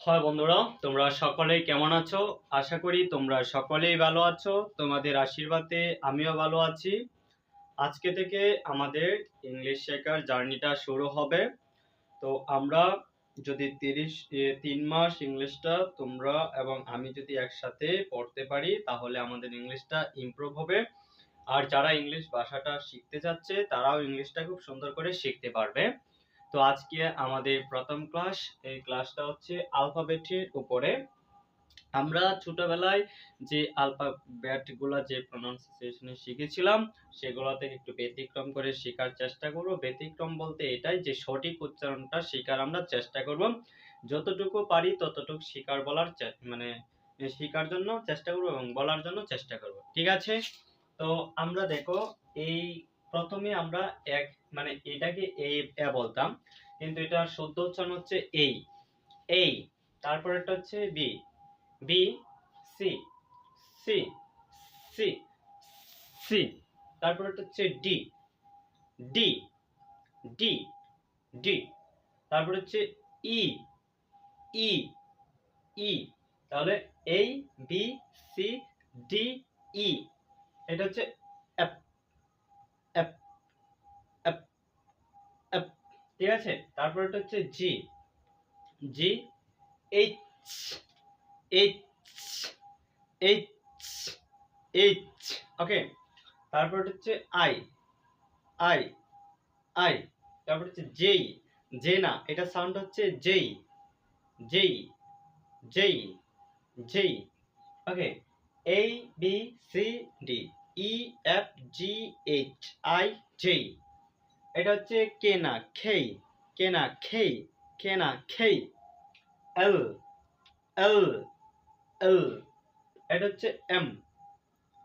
হয় বন্ধুরা, তোমরা সকলেই কেমন আছো? আশা করি তোমরা সকলেই ভালো আছো। তোমাদের আশীর্বাদে আমিও ভালো আছি। আজকে থেকে আমাদের ইংলিশ শেখার জার্নিটা শুরু হবে। তো আমরা যদি 3 মাস ইংলিশটা তোমরা এবং আমি যদি একসাথে পড়তে পারি তাহলে আমাদের ইংলিশটা ইমপ্রুভ হবে। আর যারা ইংলিশ ভাষাটা শিখতে যাচ্ছে তারাও ইংলিশটা খুব সুন্দর করে শিখতে পারবে। তো আজকে আমাদের প্রথম ক্লাস, এই ক্লাসটা হচ্ছে আলফাবেটের উপরে। আমরা ছোটবেলায় যে আলফাবেট গুলা যে প্রনাউন্সিয়েশনে শিখেছিলাম সেগুলো থেকে একটু ব্যতিক্রম করে শেখার চেষ্টা করব। ব্যতিক্রম বলতে এটাই যে সঠিক উচ্চারণটা শেখার আমরা চেষ্টা করব, যতটুকু পারি ততটুকু শেখার বলার মানে শেখার জন্য চেষ্টা করব এবং বলার জন্য চেষ্টা করব। ঠিক আছে? তো আমরা দেখো, এই প্রথমে আমরা এক মানে এটাকে এ বলতাম, কিন্তু এটার শুদ্ধ উচ্চারণ হচ্ছে এই এই। তারপর এটা হচ্ছে B B, C C C C. তারপর এটা হচ্ছে ডি ডি ডি ডি। তারপর হচ্ছে ই ই ই। তাহলে এই বি সি ডি ই। এটা হচ্ছে এফ এফ এফ এফ। ঠিক আছে? তারপর এটা হচ্ছে G G H H H H. Okay. তারপর হচ্ছে আই আই আই। তারপর হচ্ছে জেই, জে না, এটা সাউন্ড হচ্ছে J J J J. Okay. A B C D E F G H I J. এটা হচ্ছে কে না খেই, কে না খেই, কে না খেই। এল এল এল। এটা হচ্ছে এম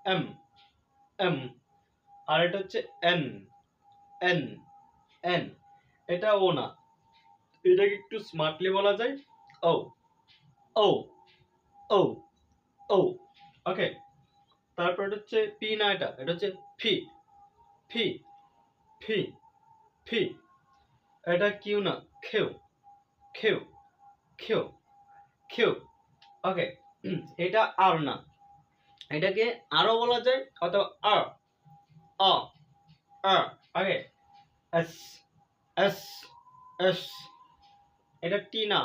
এম এম। আর এটা হচ্ছে এন এন এন। এটা ও না, এটাকে একটু স্মার্টলি বলা যায় ও ও ও ও। ওকে। তারপর এটা হচ্ছে পি না, এটা এটা হচ্ছে ফি ফি ফি ফি। এটা কিউ না, খেউ খেউ খেউ খেউ। ওকে। এটা আর না, এটাকে আরও বলা যায় অথবা আর অ আর। ওকে। S S S. এটা টি না,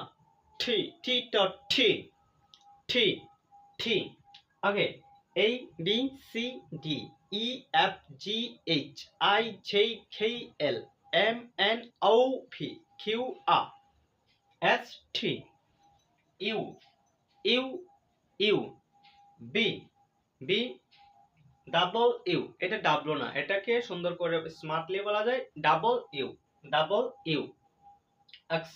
T T dot T T T. Okay. A B C D E F G H I J K L M N O P Q R S T U U U. B B double U. এটা double না, এটাকে সুন্দর করে smartly বলা যায় double U double U. X,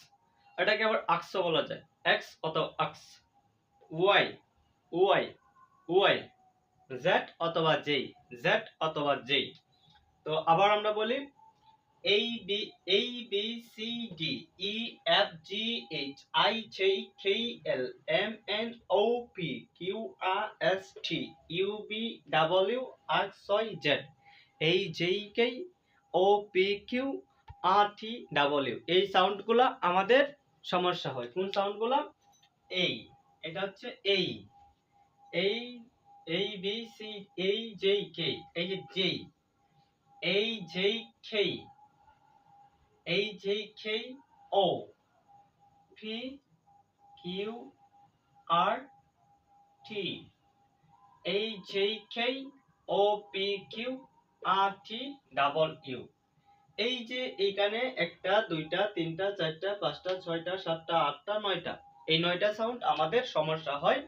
এটাকে আবার আকসও বলা যায় এক্স অথবা আক্স। Y Y Y. জেড অথবা জেই জেড অথবা জেই। তো আবার আমরা বলি A B C D E F G H I J K L M N O P Q R S T U V W X Y Z। এই J K O P Q R T W, এই সাউন্ডগুলো আমাদের সমস্যা হয়। কোন সাউন্ডগুলো? এই, এটা হচ্ছে এই এই এই B C A J K, এই যে J A J K A J K O P Q R T A J K O P Q R T double U. এই যে এইখানে একটা দুইটা তিনটা চারটা পাঁচটা ছয়টা সাতটা আটটা নয়টা, এই 9টা সাউন্ড আমাদের সমস্যা হয়।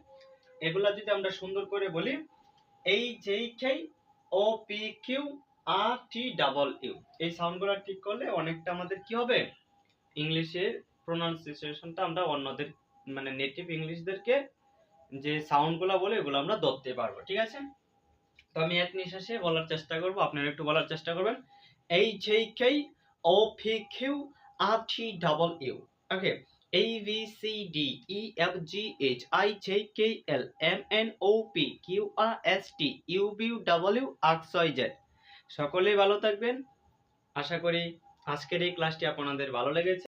এগুলা যদি আমরা সুন্দর করে বলি A J K O P Q R T double U, এই সাউন্ডগুলো ঠিক করলে অনেকটা আমাদের কি হবে, ইংলিশের প্রোনাউন্সিয়েশনটা আমরা অন্যদের মানে নেটিভ ইংলিশদেরকে যে সাউন্ডগুলো বলে এগুলো আমরা ধরতে পারবো। ঠিক আছে? তো আমি এক নিঃশ্বাসে বলার চেষ্টা করব, আপনারা একটু বলার চেষ্টা করবেন। এই J K O P Q R T double you. Okay. A B C D E F G H I J K L M N O P Q R S T U V W X Y Z। সকলেই ভালো থাকবেন। আশা করি আজকের এই ক্লাসটি আপনাদের ভালো লেগেছে।